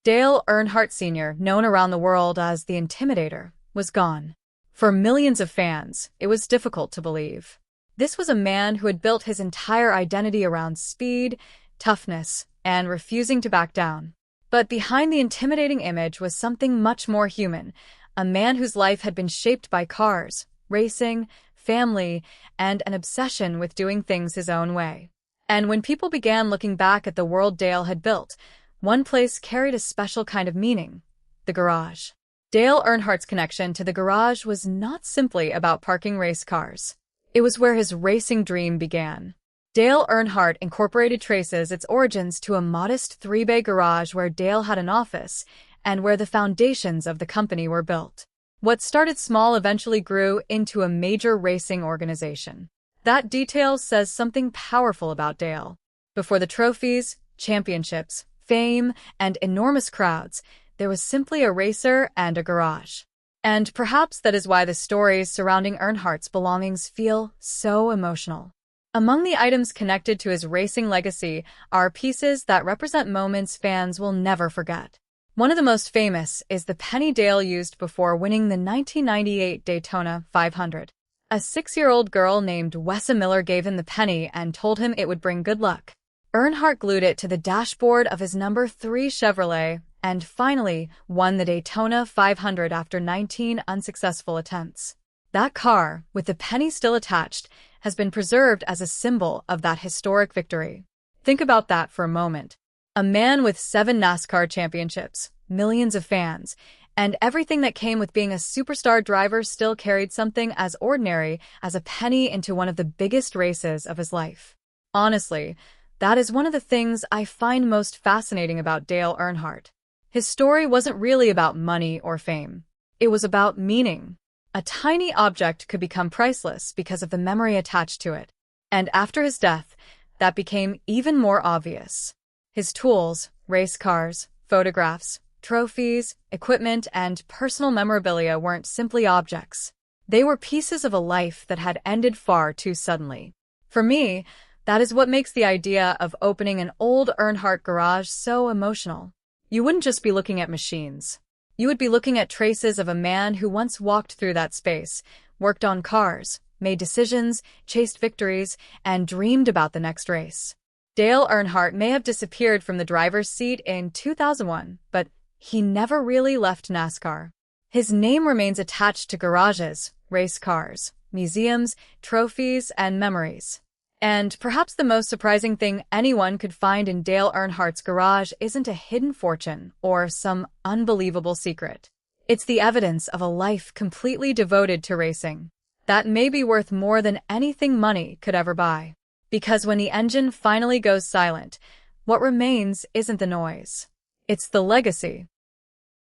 Dale Earnhardt Sr., known around the world as the Intimidator, was gone. For millions of fans, it was difficult to believe. This was a man who had built his entire identity around speed, toughness, and refusing to back down. But behind the intimidating image was something much more human, a man whose life had been shaped by cars, racing, family, and an obsession with doing things his own way. And when people began looking back at the world Dale had built, one place carried a special kind of meaning: the garage. Dale Earnhardt's connection to the garage was not simply about parking race cars. It was where his racing dream began. Dale Earnhardt Incorporated traces its origins to a modest three-bay garage where Dale had an office and where the foundations of the company were built. What started small eventually grew into a major racing organization. That detail says something powerful about Dale. Before the trophies, championships, fame, and enormous crowds, there was simply a racer and a garage. And perhaps that is why the stories surrounding Earnhardt's belongings feel so emotional. Among the items connected to his racing legacy are pieces that represent moments fans will never forget. One of the most famous is the penny Dale used before winning the 1998 Daytona 500. A 6-year-old girl named Wessa Miller gave him the penny and told him it would bring good luck. Earnhardt glued it to the dashboard of his number 3 Chevrolet and finally won the Daytona 500 after 19 unsuccessful attempts. That car, with the penny still attached, has been preserved as a symbol of that historic victory. Think about that for a moment. A man with 7 NASCAR championships, millions of fans, and everything that came with being a superstar driver still carried something as ordinary as a penny into one of the biggest races of his life. Honestly, that is one of the things I find most fascinating about Dale Earnhardt. His story wasn't really about money or fame. It was about meaning. A tiny object could become priceless because of the memory attached to it. And after his death, that became even more obvious. His tools, race cars, photographs, trophies, equipment, and personal memorabilia weren't simply objects. They were pieces of a life that had ended far too suddenly. For me, that is what makes the idea of opening an old Earnhardt garage so emotional. You wouldn't just be looking at machines. You would be looking at traces of a man who once walked through that space, worked on cars, made decisions, chased victories, and dreamed about the next race. Dale Earnhardt may have disappeared from the driver's seat in 2001, but he never really left NASCAR. His name remains attached to garages, race cars, museums, trophies, and memories. And perhaps the most surprising thing anyone could find in Dale Earnhardt's garage isn't a hidden fortune or some unbelievable secret. It's the evidence of a life completely devoted to racing. That may be worth more than anything money could ever buy. Because when the engine finally goes silent, what remains isn't the noise. It's the legacy.